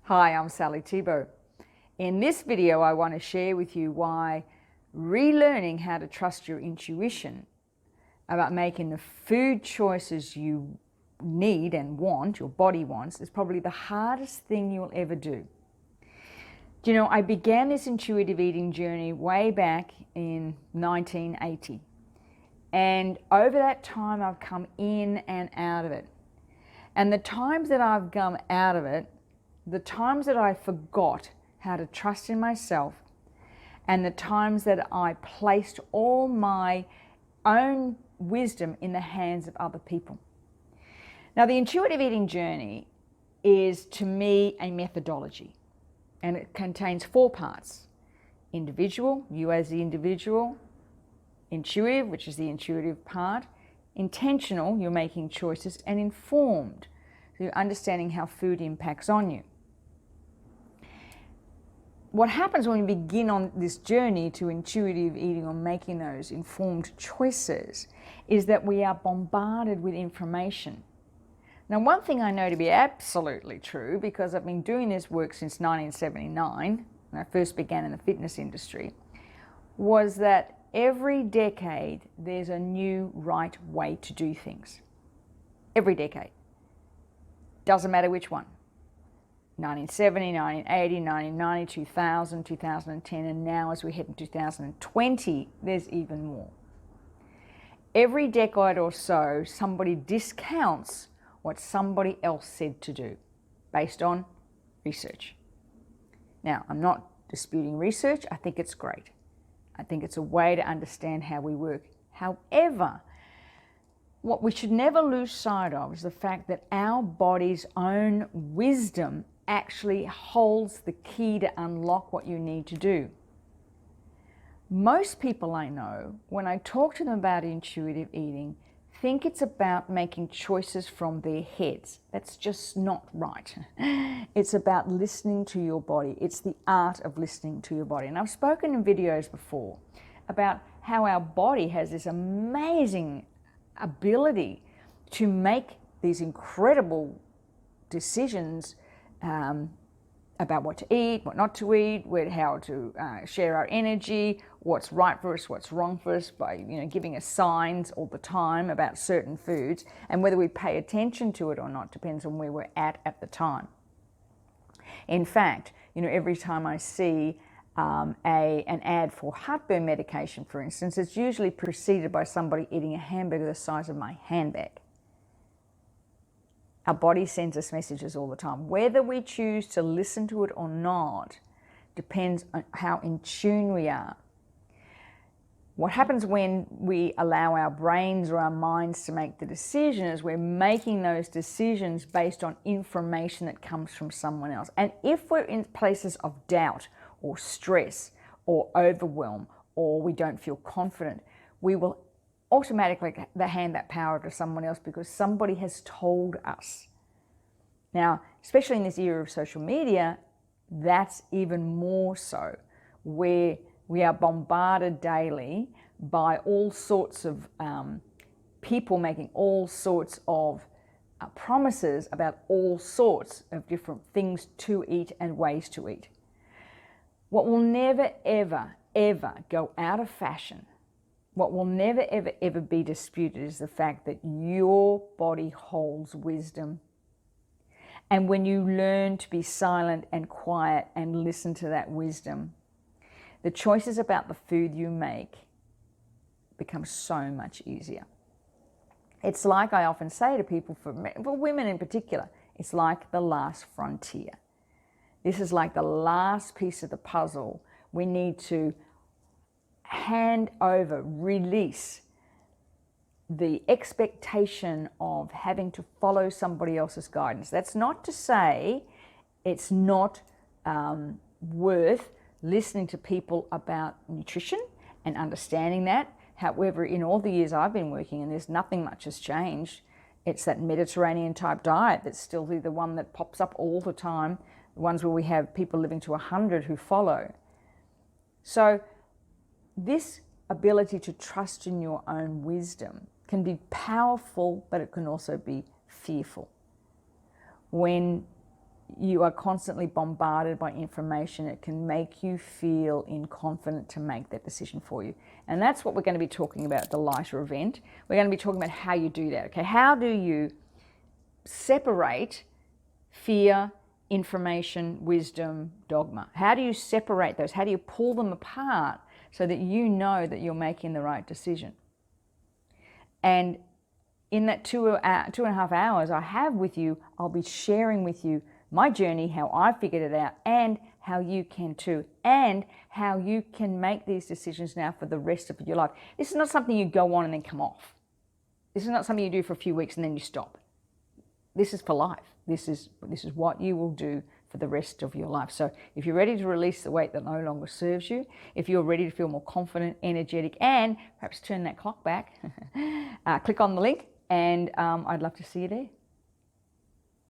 Hi, I'm Sally Thibault. In this video, I want to share with you why relearning how to trust your intuition about making the food choices you need and want, your body wants, is probably the hardest thing you'll ever do. Do you know, I began this intuitive eating journey way back in 1980. And over that time, I've come in and out of it. And the times that I've come out of it, the times that I forgot how to trust in myself, and the times that I placed all my own wisdom in the hands of other people. Now, the intuitive eating journey is, to me, a methodology, and it contains 4 parts: individual, you as the individual; intuitive, which is the intuitive part; intentional, you're making choices; and informed, so you're understanding how food impacts on you. What happens when we begin on this journey to intuitive eating or making those informed choices is that we are bombarded with information. Now, one thing I know to be absolutely true, because I've been doing this work since 1979, when I first began in the fitness industry, was that every decade there's a new right way to do things. Every decade. Doesn't matter which one. 1970, 1980, 1990, 2000, 2010, and now as we head into 2020, there's even more. Every decade or so, somebody discounts what somebody else said to do based on research. Now, I'm not disputing research. I think it's great. I think it's a way to understand how we work. However, what we should never lose sight of is the fact that our body's own wisdom actually holds the key to unlock what you need to do. Most people I know, when I talk to them about intuitive eating, think it's about making choices from their heads. That's just not right. It's about listening to your body. It's the art of listening to your body. And I've spoken in videos before about how our body has this amazing ability to make these incredible decisions about what to eat, what not to eat, how to share our energy, what's right for us, what's wrong for us, by giving us signs all the time about certain foods, and whether we pay attention to it or not depends on where we're at the time. In fact, every time I see an ad for heartburn medication, for instance, it's usually preceded by somebody eating a hamburger the size of my handbag. Our body sends us messages all the time. Whether we choose to listen to it or not depends on how in tune we are. What happens when we allow our brains or our minds to make the decision is we're making those decisions based on information that comes from someone else. And if we're in places of doubt or stress or overwhelm, or we don't feel confident, we will automatically hand that power to someone else because somebody has told us. Now, especially in this era of social media, that's even more so, where we are bombarded daily by all sorts of people making all sorts of promises about all sorts of different things to eat and ways to eat. What will never, ever, ever go out of fashion, what will never, ever, ever be disputed is the fact that your body holds wisdom. And when you learn to be silent and quiet and listen to that wisdom, the choices about the food you make become so much easier. It's like I often say to people, for women in particular, it's like the last frontier. This is like the last piece of the puzzle. We need to hand over, release the expectation of having to follow somebody else's guidance. That's not to say it's not worth listening to people about nutrition and understanding that. However, in all the years I've been working in this, nothing much has changed. It's that Mediterranean type diet that's still the one that pops up all the time, the ones where we have people living to 100 who follow. So this ability to trust in your own wisdom can be powerful, but it can also be fearful. When you are constantly bombarded by information, it can make you feel inconfident to make that decision for you. And that's what we're going to be talking about at the lighter event. We're going to be talking about how you do that. Okay, how do you separate fear, information, wisdom, dogma? How do you separate those? How do you pull them apart so that you know that you're making the right decision? And in that 2.5 hours I have with you, I'll be sharing with you my journey, how I figured it out, and how you can too, and how you can make these decisions now for the rest of your life. This is not something you go on and then come off. This is not something you do for a few weeks and then you stop. This is for life. This is what you will do for the rest of your life. So if you're ready to release the weight that no longer serves you, if you're ready to feel more confident, energetic, and perhaps turn that clock back, click on the link, and I'd love to see you there.